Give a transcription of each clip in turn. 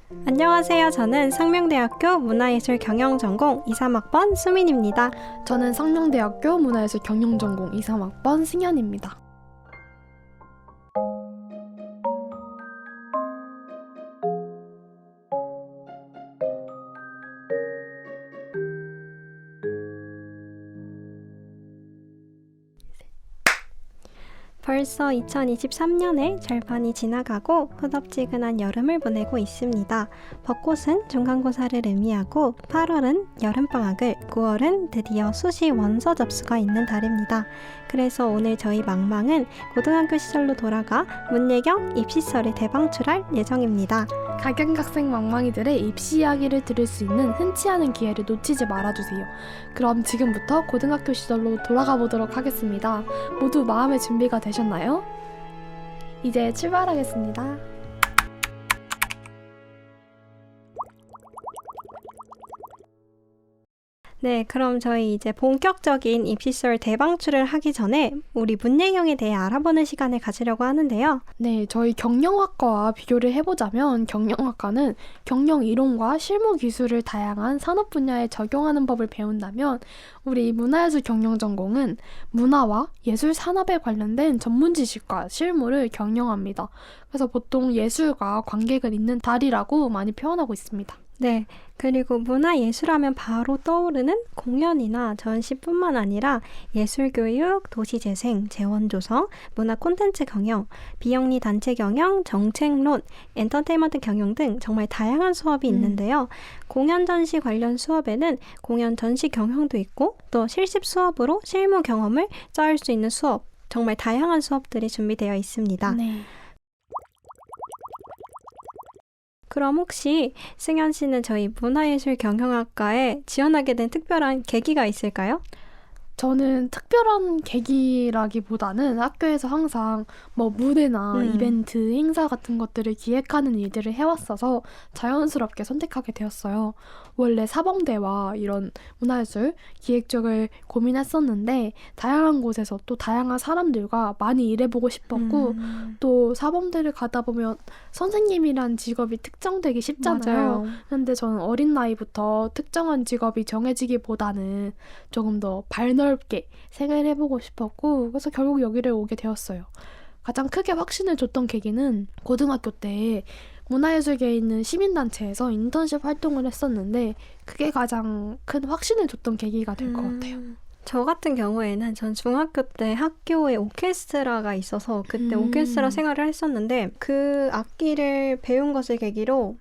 안녕하세요. 저는 상명대학교 문화예술 경영전공 2, 3학번 수민입니다. 저는 상명대학교 문화예술 경영전공 2, 3학번 승현입니다. 벌써 2023년의 절반이 지나가고 후덥지근한 여름을 보내고 있습니다. 벚꽃은 중간고사를 의미하고 8월은 여름방학을, 9월은 드디어 수시 원서 접수가 있는 달입니다. 그래서 오늘 저희 망망은 고등학교 시절로 돌아가 문예경 입시설을 대방출할 예정입니다. 각양각색 망망이들의 입시 이야기를 들을 수 있는 흔치 않은 기회를 놓치지 말아주세요. 그럼 지금부터 고등학교 시절로 돌아가 보도록 하겠습니다. 모두 마음의 준비가 되셨나요? 이제 출발하겠습니다. 네, 그럼 저희 이제 본격적인 입시설 대방출을 하기 전에 우리 문예경에 대해 알아보는 시간을 가지려고 하는데요. 네, 저희 경영학과와 비교를 해보자면 경영학과는 경영 이론과 실무 기술을 다양한 산업 분야에 적용하는 법을 배운다면 우리 문화예술 경영전공은 문화와 예술 산업에 관련된 전문 지식과 실무를 경영합니다. 그래서 보통 예술과 관계가 있는 달이라고 많이 표현하고 있습니다. 네, 그리고 문화예술하면 바로 떠오르는 공연이나 전시뿐만 아니라 예술교육, 도시재생, 재원조성, 문화 콘텐츠 경영, 비영리 단체 경영, 정책론, 엔터테인먼트 경영 등 정말 다양한 수업이 있는데요. 공연 전시 관련 수업에는 공연 전시 경영도 있고 또 실습 수업으로 실무 경험을 쌓을 수 있는 수업, 정말 다양한 수업들이 준비되어 있습니다. 네. 그럼 혹시 승현 씨는 저희 문화예술 경영학과에 지원하게 된 특별한 계기가 있을까요? 저는 특별한 계기라기보다는 학교에서 항상 뭐 무대나 이벤트, 행사 같은 것들을 기획하는 일들을 해왔어서 자연스럽게 선택하게 되었어요. 원래 사범대와 이런 문화예술 기획 쪽을 고민했었는데 다양한 곳에서 또 다양한 사람들과 많이 일해보고 싶었고 또 사범대를 가다 보면 선생님이란 직업이 특정되기 쉽잖아요. 맞아요. 근데 저는 어린 나이부터 특정한 직업이 정해지기보다는 조금 더 발넓게 생각을 해보고 싶었고 그래서 결국 여기를 오게 되었어요. 가장 크게 확신을 줬던 계기는 고등학교 때 문화예술계에 있는 시민단체에서 인턴십 활동을 했었는데 그게 가장 큰 확신을 줬던 계기가 될 것 같아요. 저 같은 경우에는 전 중학교 때 학교에 오케스트라가 있어서 그때 오케스트라 생활을 했었는데 그 악기를 배운 것을 계기로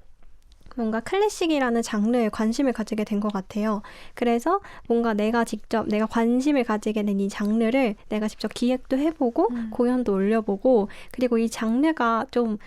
뭔가 클래식이라는 장르에 관심을 가지게 된 것 같아요. 그래서 뭔가 내가 관심을 가지게 된 이 장르를 내가 직접 기획도 해보고 공연도 올려보고 그리고 이 장르가 좀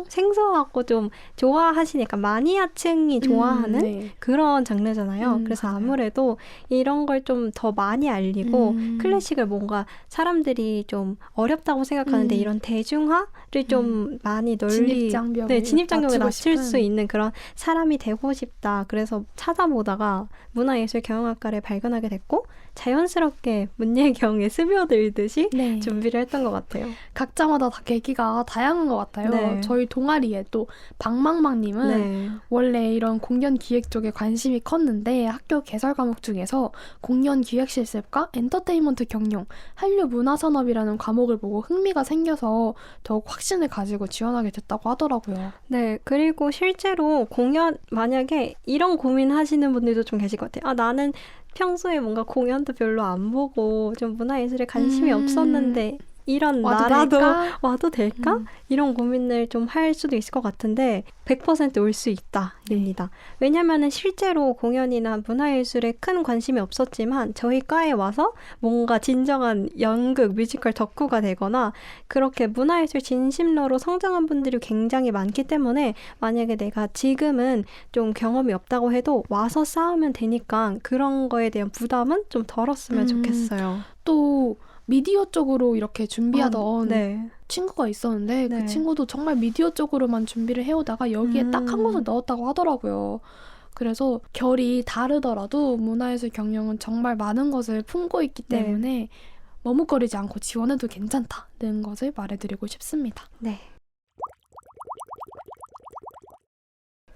생소하고 좀 좋아하시니까 마니아층이 좋아하는 네. 그런 장르잖아요. 그래서 맞아요. 아무래도 이런 걸 좀 더 많이 알리고 클래식을 뭔가 사람들이 좀 어렵다고 생각하는데 이런 대중화를 좀 많이 널리 진입장벽을 낮출 수 있는 그런 사람이 되고 싶다. 그래서 찾아보다가 문화예술 경영학과를 발견하게 됐고 자연스럽게 문예경에 스며들듯이 네. 준비를 했던 것 같아요. 각자마다 다 계기가 다양한 것 같아요. 네. 저희 동아리에 또 박망망님은 네. 원래 이런 공연 기획 쪽에 관심이 컸는데 학교 개설 과목 중에서 공연 기획 실습과 엔터테인먼트 경영, 한류 문화산업이라는 과목을 보고 흥미가 생겨서 더욱 확신을 가지고 지원하게 됐다고 하더라고요. 네, 그리고 실제로 공연, 만약에 이런 고민하시는 분들도 좀 계실 것 같아요. 아, 나는 평소에 뭔가 공연도 별로 안 보고 좀 문화예술에 관심이 없었는데 이런 나라도 와도 될까? 이런 고민을 좀 할 수도 있을 것 같은데 100% 올 수 있다입니다. 왜냐면은 실제로 공연이나 문화예술에 큰 관심이 없었지만 저희 과에 와서 뭔가 진정한 연극, 뮤지컬 덕후가 되거나 그렇게 문화예술 진심러로 성장한 분들이 굉장히 많기 때문에 만약에 내가 지금은 좀 경험이 없다고 해도 와서 쌓으면 되니까 그런 거에 대한 부담은 좀 덜었으면 좋겠어요. 또 미디어 쪽으로 이렇게 준비하던 네. 친구가 있었는데 네. 그 친구도 정말 미디어 쪽으로만 준비를 해오다가 여기에 딱 한 곳을 넣었다고 하더라고요. 그래서 결이 다르더라도 문화예술 경영은 정말 많은 것을 품고 있기 때문에 머뭇거리지 않고 지원해도 괜찮다는 것을 말해드리고 싶습니다. 네.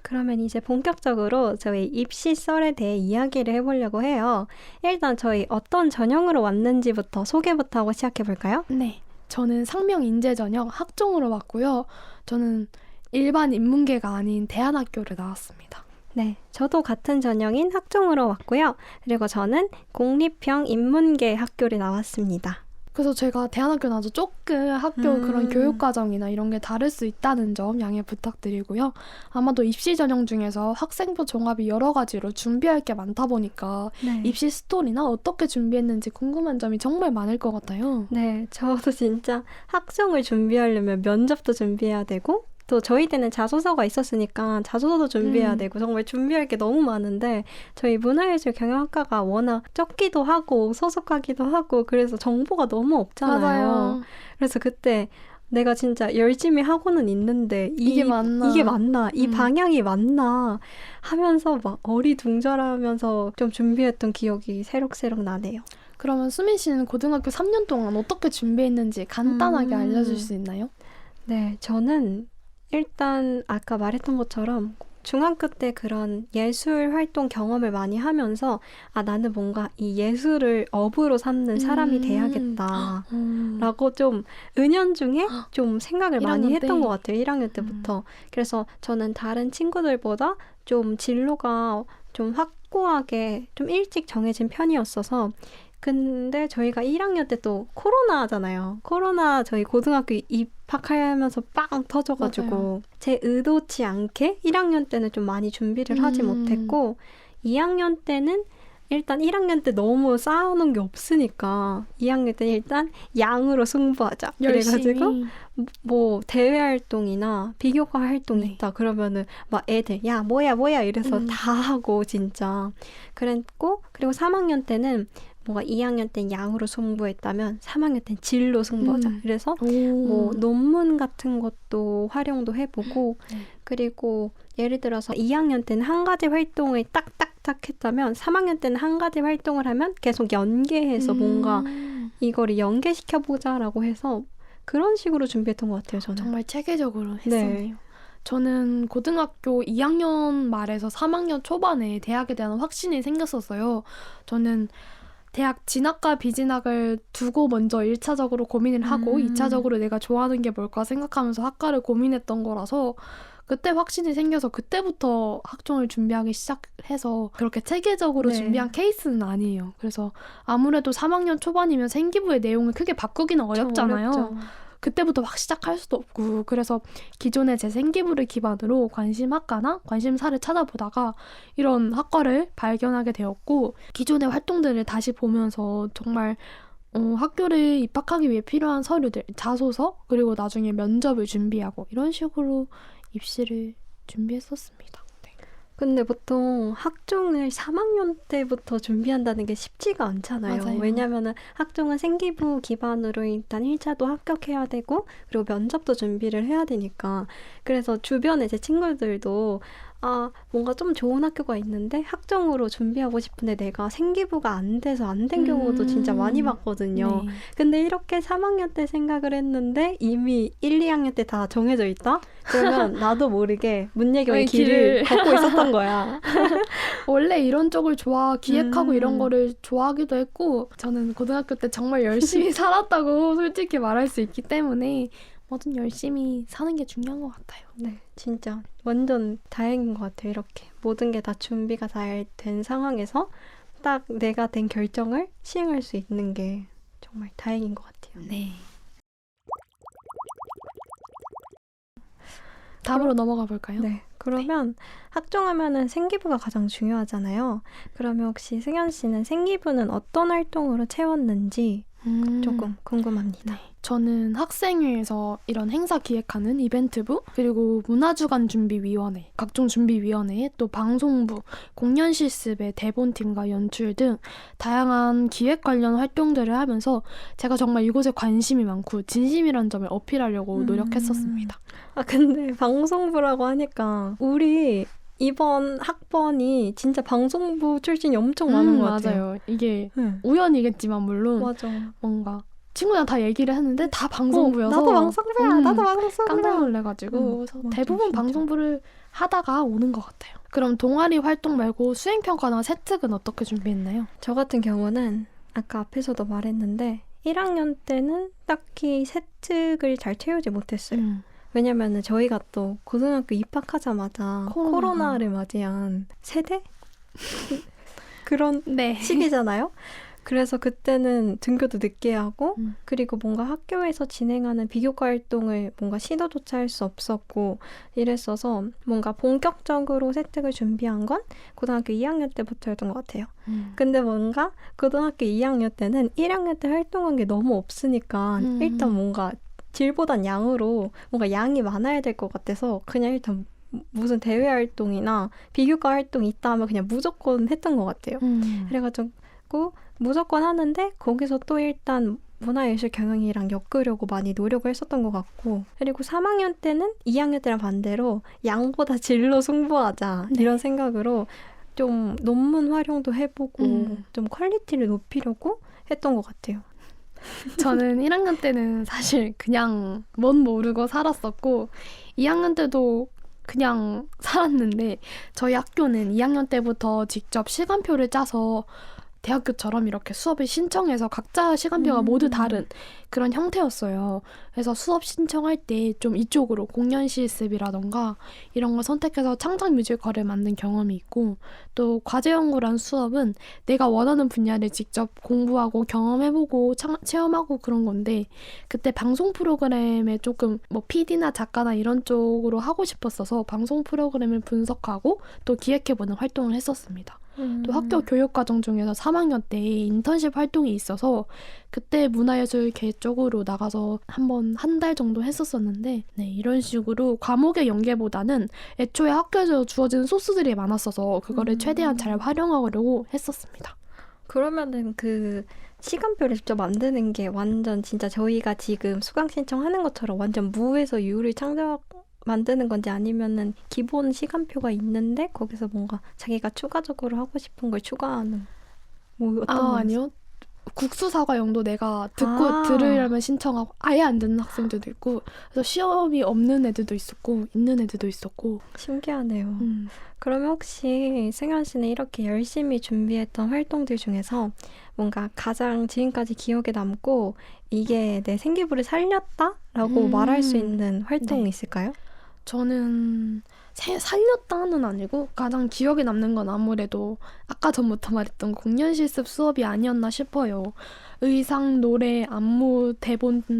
그러면 이제 본격적으로 저희 입시 썰에 대해 이야기를 해보려고 해요. 일단 저희 어떤 전형으로 왔는지부터 소개부터 하고 시작해볼까요? 네. 저는 상명인재 전형 학종으로 왔고요. 저는 일반 인문계가 아닌 대안학교를 나왔습니다. 네, 저도 같은 전형인 학종으로 왔고요. 그리고 저는 공립형 인문계 학교를 나왔습니다. 그래서 제가 대안학교 나와서 조금 학교 그런 교육과정이나 이런 게 다를 수 있다는 점 양해 부탁드리고요. 아마도 입시 전형 중에서 학생부 종합이 여러 가지로 준비할 게 많다 보니까 네. 입시 스토리나 어떻게 준비했는지 궁금한 점이 정말 많을 것 같아요. 네, 저도 진짜 학종을 준비하려면 면접도 준비해야 되고 또 저희 때는 자소서가 있었으니까 자소서도 준비해야 되고 정말 준비할 게 너무 많은데 저희 문화예술 경영학과가 워낙 적기도 하고 소속하기도 하고 그래서 정보가 너무 없잖아요. 맞아요. 그래서 그때 내가 진짜 열심히 하고는 있는데 이게 맞나? 이게 맞나? 이 방향이 맞나? 하면서 막 어리둥절하면서 좀 준비했던 기억이 새록새록 나네요. 그러면 수민 씨는 고등학교 3년 동안 어떻게 준비했는지 간단하게 알려줄 수 있나요? 네, 저는 일단 아까 말했던 것처럼 중학교 때 그런 예술 활동 경험을 많이 하면서 아, 나는 뭔가 이 예술을 업으로 삼는 사람이 돼야겠다. 라고 좀 은연중에 좀 생각을 많이 1학년 했던 때? 것 같아요. 1학년 때부터. 그래서 저는 다른 친구들보다 좀 진로가 좀 확고하게 좀 일찍 정해진 편이었어서 근데 저희가 1학년 때 또 코로나잖아요. 코로나 저희 고등학교 입학하면서 빵 터져가지고 맞아요. 제 의도치 않게 1학년 때는 좀 많이 준비를 하지 못했고 2학년 때는 일단 1학년 때 너무 쌓아놓은 게 없으니까 2학년 때 일단 양으로 승부하자. 그래가지고 열심히. 뭐 대외 활동이나 비교과 활동이 있다 그러면은 막 애들 야 뭐야 이래서 다 하고 진짜 그랬고 그리고 3학년 때는 뭔가 2학년 땐 양으로 승부했다면 3학년 땐 질로 승부하자. 그래서 뭐 논문 같은 것도 활용도 해보고 그리고 예를 들어서 2학년 때는 한 가지 활동을 딱딱딱 했다면 3학년 때는 한 가지 활동을 하면 계속 연계해서 뭔가 이거를 연계시켜보자라고 해서 그런 식으로 준비했던 것 같아요. 저는. 정말 체계적으로 했었네요. 네. 저는 고등학교 2학년 말에서 3학년 초반에 대학에 대한 확신이 생겼었어요. 저는 대학 진학과 비진학을 두고 먼저 1차적으로 고민을 하고 2차적으로 내가 좋아하는 게 뭘까 생각하면서 학과를 고민했던 거라서 그때 확신이 생겨서 그때부터 학종을 준비하기 시작해서 그렇게 체계적으로 네. 준비한 케이스는 아니에요. 그래서 아무래도 3학년 초반이면 생기부의 내용을 크게 바꾸기는 어렵잖아요. 어렵죠. 그때부터 막 시작할 수도 없고 그래서 기존의 제 생기부를 기반으로 관심 학과나 관심사를 찾아보다가 이런 학과를 발견하게 되었고 기존의 활동들을 다시 보면서 정말 학교를 입학하기 위해 필요한 서류들, 자소서 그리고 나중에 면접을 준비하고 이런 식으로 입시를 준비했었습니다. 네. 근데 보통 학종을 3학년 때부터 준비한다는 게 쉽지가 않잖아요. 맞아요. 왜냐면은 학종은 생기부 기반으로 일단 1차도 합격해야 되고 그리고 면접도 준비를 해야 되니까 그래서 주변에 제 친구들도 아, 뭔가 좀 좋은 학교가 있는데 학종으로 준비하고 싶은데 내가 생기부가 안 돼서 안 된 경우도 진짜 많이 봤거든요. 네. 근데 이렇게 3학년 때 생각을 했는데 이미 1, 2학년 때 다 정해져 있다? 그러면 나도 모르게 문예경의 길을 걷고 있었던 거야. 원래 이런 쪽을 기획하고 이런 거를 좋아하기도 했고 저는 고등학교 때 정말 열심히 살았다고 솔직히 말할 수 있기 때문에 뭐든 열심히 사는 게 중요한 것 같아요. 네, 진짜 완전 다행인 것 같아요. 이렇게 모든 게 다 준비가 잘 된 상황에서 딱 내가 된 결정을 시행할 수 있는 게 정말 다행인 것 같아요. 네. 다음으로 넘어가 볼까요? 네, 그러면 학종하면은 생기부가 가장 중요하잖아요. 그러면 혹시 승현 씨는 생기부는 어떤 활동으로 채웠는지 조금 궁금합니다. 네. 저는 학생회에서 이런 행사 기획하는 이벤트부, 그리고 문화주간준비위원회, 각종 준비위원회, 또 방송부, 공연 실습의 대본팀과 연출 등 다양한 기획 관련 활동들을 하면서 제가 정말 이곳에 관심이 많고 진심이라는 점을 어필하려고 노력했었습니다. 아, 근데 방송부라고 하니까 우리 이번 학번이 진짜 방송부 출신이 엄청 많은 것 같아요. 맞아요. 이게 네. 우연이겠지만 물론 맞아. 뭔가 친구랑 다 얘기를 했는데 다 방송부여서 나도 방송부야. 나도 방송부야. 깜짝 놀래가지고 그래서 맞아, 대부분 진짜. 방송부를 하다가 오는 것 같아요. 그럼 동아리 활동 말고 수행평가나 세특은 어떻게 준비했나요? 저 같은 경우는 아까 앞에서도 말했는데 1학년 때는 딱히 세특을 잘 채우지 못했어요. 왜냐면은 저희가 또 고등학교 입학하자마자 코로나를 맞이한 세대? 그런 네. 시기잖아요. 그래서 그때는 등교도 늦게 하고 음. 그리고 뭔가 학교에서 진행하는 비교과 활동을 뭔가 시도조차 할 수 없었고 이랬어서 뭔가 본격적으로 세특을 준비한 건 고등학교 2학년 때부터였던 것 같아요. 근데 뭔가 고등학교 2학년 때는 1학년 때 활동한 게 너무 없으니까 일단 뭔가 질보단 양으로 뭔가 양이 많아야 될 것 같아서 그냥 일단 무슨 대외 활동이나 비교과 활동이 있다 하면 그냥 무조건 했던 것 같아요. 그래가지고 무조건 하는데 거기서 또 일단 문화예술 경영이랑 엮으려고 많이 노력을 했었던 것 같고 그리고 3학년 때는 2학년 때랑 반대로 양보다 질로 승부하자 이런 생각으로 좀 논문 활용도 해보고 좀 퀄리티를 높이려고 했던 것 같아요. 저는 1학년 때는 사실 그냥 뭔 모르고 살았었고 2학년 때도 그냥 살았는데 저희 학교는 2학년 때부터 직접 시간표를 짜서 대학교처럼 이렇게 수업을 신청해서 각자 시간표가 모두 다른 그런 형태였어요. 그래서 수업 신청할 때 좀 이쪽으로 공연 실습이라던가 이런 걸 선택해서 창작 뮤지컬을 만든 경험이 있고 또 과제 연구란 수업은 내가 원하는 분야를 직접 공부하고 경험해보고 체험하고 그런 건데 그때 방송 프로그램에 조금 뭐 PD나 작가나 이런 쪽으로 하고 싶었어서 방송 프로그램을 분석하고 또 기획해보는 활동을 했었습니다. 또 학교 교육과정 중에서 3학년 때 인턴십 활동이 있어서 그때 문화예술계 쪽으로 나가서 한 달 정도 했었었는데 네, 이런 식으로 과목의 연계보다는 애초에 학교에서 주어진 소스들이 많았어서 그거를 최대한 잘 활용하려고 했었습니다. 그러면은 그 시간표를 직접 만드는 게 완전 진짜 저희가 지금 수강 신청하는 것처럼 완전 무에서 유를 만드는 건지 아니면은 기본 시간표가 있는데 거기서 뭔가 자기가 추가적으로 하고 싶은 걸 추가하는 뭐 어떤 건지. 아니요. 국수사과용도 내가 들으려면 신청하고 아예 안 듣는 학생들도 있고 그래서 시험이 없는 애들도 있었고 있는 애들도 있었고 신기하네요. 그러면 혹시 승현 씨는 이렇게 열심히 준비했던 활동들 중에서 뭔가 가장 지금까지 기억에 남고 이게 내 생기부를 살렸다라고 말할 수 있는 활동이 있을까요? 저는 살렸다는 아니고 가장 기억에 남는 건 아무래도 아까 전부터 말했던 공연 실습 수업이 아니었나 싶어요. 의상, 노래, 안무,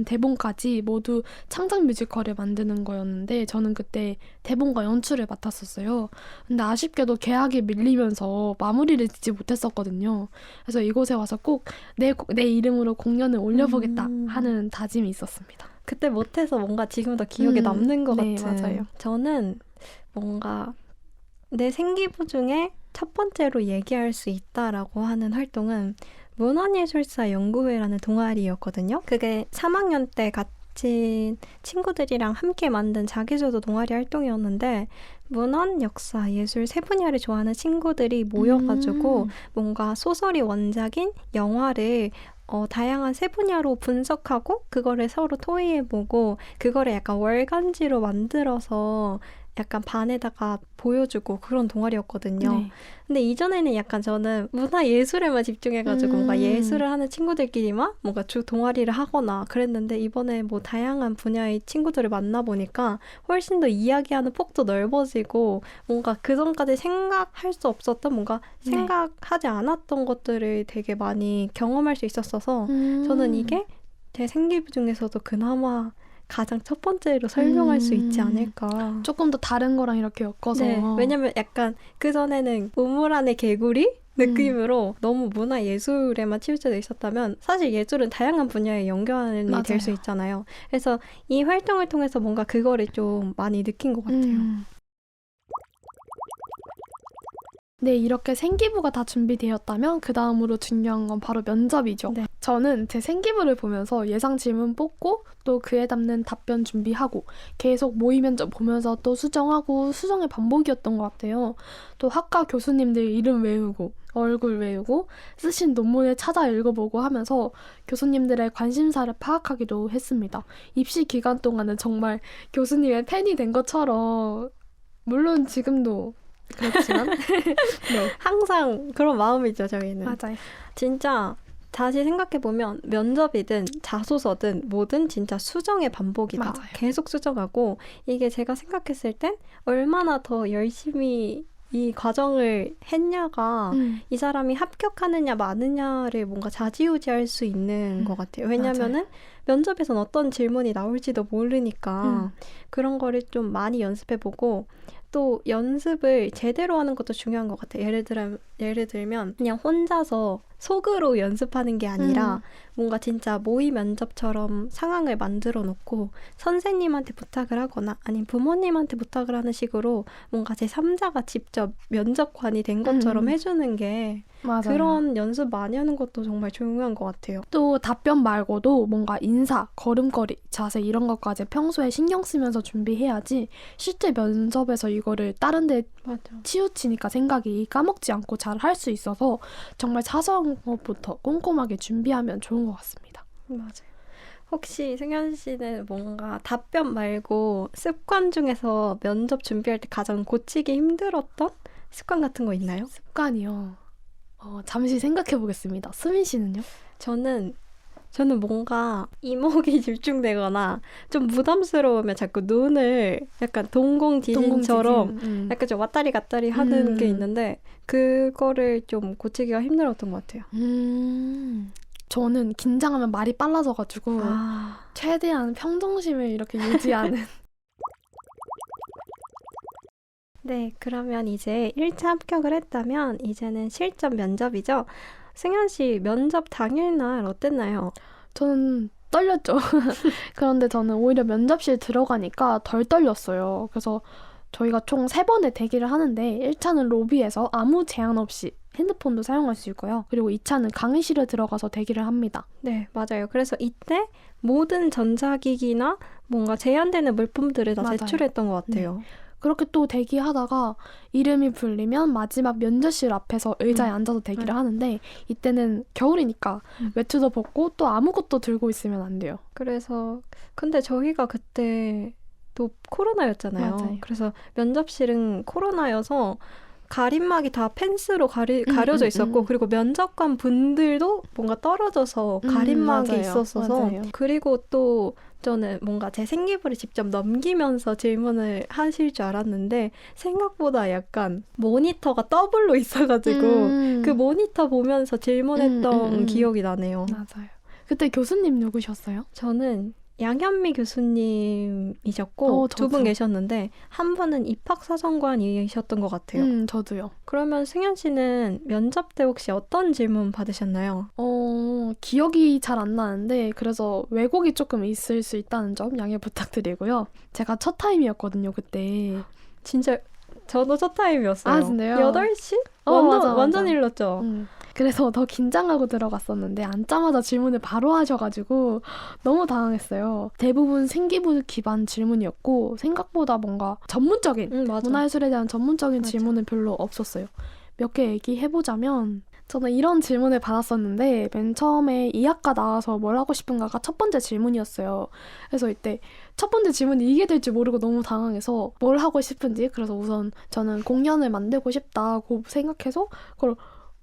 대본까지 모두 창작 뮤지컬을 만드는 거였는데 저는 그때 대본과 연출을 맡았었어요. 근데 아쉽게도 계약이 밀리면서 마무리를 짓지 못했었거든요. 그래서 이곳에 와서 꼭 내 이름으로 공연을 올려보겠다 하는 다짐이 있었습니다. 그때 못해서 뭔가 지금 더 기억에 남는 것 네, 같은. 맞아요. 저는 뭔가 내 생기부 중에 첫 번째로 얘기할 수 있다라고 하는 활동은 문헌예술사 연구회라는 동아리였거든요. 그게 3학년 때 같이 친구들이랑 함께 만든 자기주도 동아리 활동이었는데 문헌, 역사, 예술 세 분야를 좋아하는 친구들이 모여가지고 뭔가 소설이 원작인 영화를 다양한 세 분야로 분석하고 그거를 서로 토의해보고 그거를 약간 월간지로 만들어서 약간 반에다가 보여주고 그런 동아리였거든요. 네. 근데 이전에는 약간 저는 문화예술에만 집중해가지고 뭔가 예술을 하는 친구들끼리만 뭔가 주 동아리를 하거나 그랬는데 이번에 뭐 다양한 분야의 친구들을 만나보니까 훨씬 더 이야기하는 폭도 넓어지고 뭔가 그전까지 생각할 수 없었던 뭔가 생각하지 않았던 것들을 되게 많이 경험할 수 있었어서 저는 이게 제 생기부 중에서도 그나마 가장 첫 번째로 설명할 수 있지 않을까. 조금 더 다른 거랑 이렇게 엮어서. 네, 왜냐면 약간 그전에는 우물 안의 개구리 느낌으로 너무 문화예술에만 치우쳐져 있었다면 사실 예술은 다양한 분야에 연관이 될 수 있잖아요. 그래서 이 활동을 통해서 뭔가 그거를 좀 많이 느낀 것 같아요. 네, 이렇게 생기부가 다 준비되었다면 그 다음으로 중요한 건 바로 면접이죠. 네. 저는 제 생기부를 보면서 예상 질문 뽑고 또 그에 담는 답변 준비하고 계속 모의 면접 보면서 또 수정하고 수정의 반복이었던 것 같아요. 또 학과 교수님들 이름 외우고 얼굴 외우고 쓰신 논문을 찾아 읽어보고 하면서 교수님들의 관심사를 파악하기도 했습니다. 입시 기간 동안은 정말 교수님의 팬이 된 것처럼 물론 지금도 그렇지만 네, 항상 그런 마음이죠, 저희는. 맞아요. 진짜 다시 생각해보면 면접이든 자소서든 뭐든 진짜 수정의 반복이다. 맞아요. 계속 수정하고 이게 제가 생각했을 땐 얼마나 더 열심히 이 과정을 했냐가 이 사람이 합격하느냐 마느냐를 뭔가 좌지우지할 수 있는 것 같아요. 왜냐면은 면접에선 어떤 질문이 나올지도 모르니까 그런 거를 좀 많이 연습해보고 또 연습을 제대로 하는 것도 중요한 것 같아요. 예를 들면 그냥 혼자서 속으로 연습하는 게 아니라 뭔가 진짜 모의 면접처럼 상황을 만들어 놓고 선생님한테 부탁을 하거나 아니면 부모님한테 부탁을 하는 식으로 뭔가 제3자가 직접 면접관이 된 것처럼 해주는 게 맞아요. 그런 연습 많이 하는 것도 정말 중요한 것 같아요. 또 답변 말고도 뭔가 인사, 걸음걸이, 자세 이런 것까지 평소에 신경 쓰면서 준비해야지 실제 면접에서 이거를 다른 데 맞아. 치우치니까 생각이 까먹지 않고 잘 할 수 있어서 정말 사소한 것부터 꼼꼼하게 준비하면 좋은 것 같습니다. 맞아요. 혹시 승현 씨는 뭔가 답변 말고 습관 중에서 면접 준비할 때 가장 고치기 힘들었던 습관 같은 거 있나요? 습관이요. 잠시 생각해 보겠습니다. 수민 씨는요? 저는 뭔가 이목이 집중되거나 좀 부담스러우면 자꾸 눈을 약간 동공지진처럼 약간 좀 왔다리 갔다리 하는 게 있는데 그거를 좀 고치기가 힘들었던 것 같아요. 저는 긴장하면 말이 빨라져가지고 최대한 평정심을 이렇게 유지하는 네, 그러면 이제 1차 합격을 했다면 이제는 실전 면접이죠. 승현 씨 면접 당일날 어땠나요? 저는 떨렸죠. 그런데 저는 오히려 면접실 들어가니까 덜 떨렸어요. 그래서 저희가 총 3번의 대기를 하는데 1차는 로비에서 아무 제한 없이 핸드폰도 사용할 수 있고요. 그리고 2차는 강의실에 들어가서 대기를 합니다. 네, 맞아요. 그래서 이때 모든 전자기기나 뭔가 제한되는 물품들을 다 맞아요. 제출했던 것 같아요. 그렇게 또 대기하다가 이름이 불리면 마지막 면접실 앞에서 의자에 앉아서 대기를 하는데 이때는 겨울이니까 외투도 벗고 또 아무것도 들고 있으면 안 돼요. 그래서 근데 저희가 그때 또 코로나였잖아요. 맞아요. 그래서 면접실은 코로나여서 가림막이 다 펜스로 가려져 있었고 그리고 면접관 분들도 뭔가 떨어져서 가림막이 맞아요. 있었어서 맞아요. 그리고 또 저는 뭔가 제 생기부를 직접 넘기면서 질문을 하실 줄 알았는데 생각보다 약간 모니터가 더블로 있어가지고 그 모니터 보면서 질문했던 기억이 나네요. 맞아요. 그때 교수님 누구셨어요? 저는 양현미 교수님이셨고 두 분 저도요. 계셨는데 한 분은 입학사정관이셨던 것 같아요. 저도요. 그러면 승현 씨는 면접 때 혹시 어떤 질문 받으셨나요? 기억이 잘 안 나는데 그래서 왜곡이 조금 있을 수 있다는 점 양해 부탁드리고요. 제가 첫 타임이었거든요, 그때. 진짜 저도 첫 타임이었어요. 아, 진짜요? 8시? 맞아. 완전 일렀죠? 그래서 더 긴장하고 들어갔었는데 앉자마자 질문을 바로 하셔가지고 너무 당황했어요. 대부분 생기부 기반 질문이었고 생각보다 뭔가 전문적인 맞아. 문화예술에 대한 전문적인 맞아. 질문은 별로 없었어요. 몇 개 얘기해보자면 저는 이런 질문을 받았었는데 맨 처음에 이 학과 나와서 뭘 하고 싶은가가 첫 번째 질문이었어요. 그래서 이때 첫 번째 질문이 이게 될지 모르고 너무 당황해서 뭘 하고 싶은지 그래서 우선 저는 공연을 만들고 싶다고 생각해서 그걸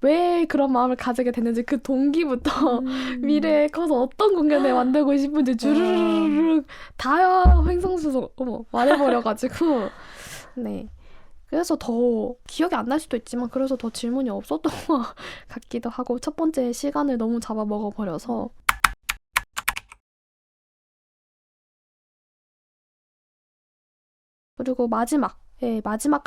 왜 그런 마음을 가지게 됐는지 그 동기부터 미래에 커서 어떤 공연을 만들고 싶은지 주르륵 다 횡성수석 말해버려가지고 네. 그래서 더 기억이 안 날 수도 있지만 그래서 더 질문이 없었던 것 같기도 하고 첫 번째 시간을 너무 잡아먹어버려서 그리고 마지막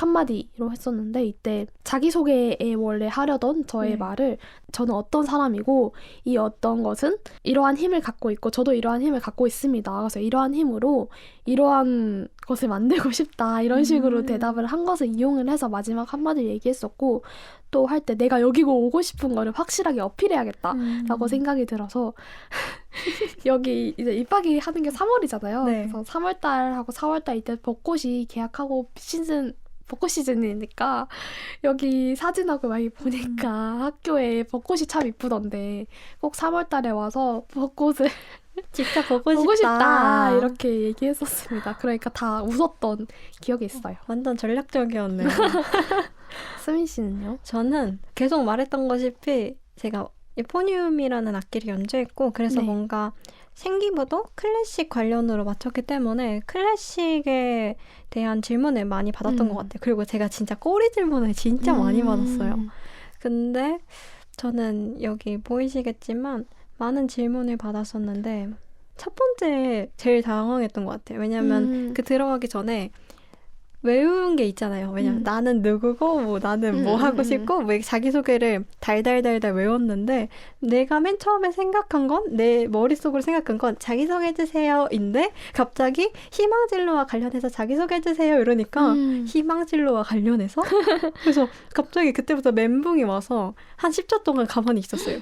한마디로 했었는데 이때 자기소개에 원래 하려던 저의 말을 저는 어떤 사람이고 이 어떤 것은 이러한 힘을 갖고 있고 저도 이러한 힘을 갖고 있습니다. 그래서 이러한 힘으로 이러한 것을 만들고 싶다 이런 식으로 대답을 한 것을 이용을 해서 마지막 한마디 얘기했었고 또 할 때 내가 여기고 오고 싶은 거를 확실하게 어필해야겠다라고 생각이 들어서 여기 이제 입학이 하는 게 3월이잖아요. 네. 그래서 3월달하고 4월달 이때 벚꽃이 개학하고 벚꽃 시즌이니까 여기 사진하고 막 보니까 학교에 벚꽃이 참 이쁘던데 꼭 3월달에 와서 벚꽃을 진짜 보고 보고 싶다. 싶다 이렇게 얘기했었습니다. 그러니까 다 웃었던 기억이 있어요. 완전 전략적이었네요. 수민 씨는요? 저는 계속 말했던 것이피 제가 포니움이라는 악기를 연주했고 그래서 네. 뭔가 생기부도 클래식 관련으로 맞췄기 때문에 클래식에 대한 질문을 많이 받았던 것 같아요. 그리고 제가 진짜 꼬리 질문을 진짜 많이 받았어요. 근데 저는 여기 보이시겠지만 많은 질문을 받았었는데 첫 번째 제일 당황했던 것 같아요. 왜냐면 그 들어가기 전에 외운 게 있잖아요. 왜냐면 나는 누구고 뭐 나는 뭐 하고 싶고 뭐 자기소개를 달달달달 외웠는데 내가 맨 처음에 생각한 건 내 머릿속으로 생각한 건 자기소개해주세요인데 갑자기 희망진로와 관련해서 자기소개해주세요 이러니까 희망진로와 관련해서 그래서 갑자기 그때부터 멘붕이 와서 한 10초 동안 가만히 있었어요.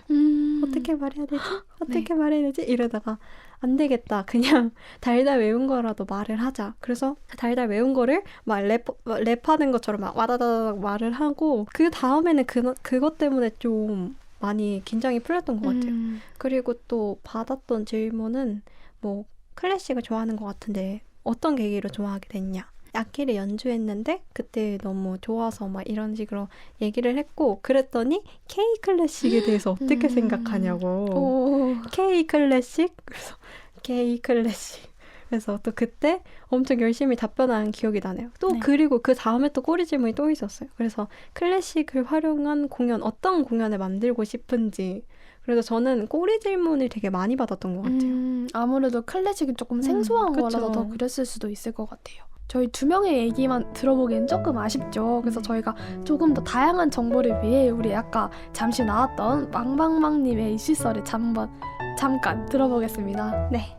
어떻게 말해야 되지? 어떻게 말해야 되지? 이러다가 안 되겠다. 그냥 달달 외운 거라도 말을 하자. 그래서 달달 외운 거를 막 랩하는 것처럼 막 와다다닥 말을 하고 그 다음에는 그것 때문에 좀 많이 긴장이 풀렸던 것 같아요. 그리고 또 받았던 질문은 뭐 클래식을 좋아하는 것 같은데 어떤 계기로 좋아하게 됐냐? 악기를 연주했는데 그때 너무 좋아서 막 이런 식으로 얘기를 했고 그랬더니 K 클래식에 대해서 어떻게 생각하냐고. K 클래식? 그래서 K 클래식. 그래서 또 그때 엄청 열심히 답변한 기억이 나네요. 또 네. 그리고 그 다음에 또 꼬리 질문이 또 있었어요. 그래서 클래식을 활용한 공연, 어떤 공연을 만들고 싶은지. 그래서 저는 꼬리 질문을 되게 많이 받았던 것 같아요. 아무래도 클래식은 조금 생소한 그쵸. 거라서 더 그랬을 수도 있을 것 같아요. 저희 두 명의 얘기만 들어보기엔 조금 아쉽죠. 그래서 저희가 조금 더 다양한 정보를 위해 우리 아까 잠시 나왔던 빵빵빵님의 이슈썰을 잠깐 들어보겠습니다. 네.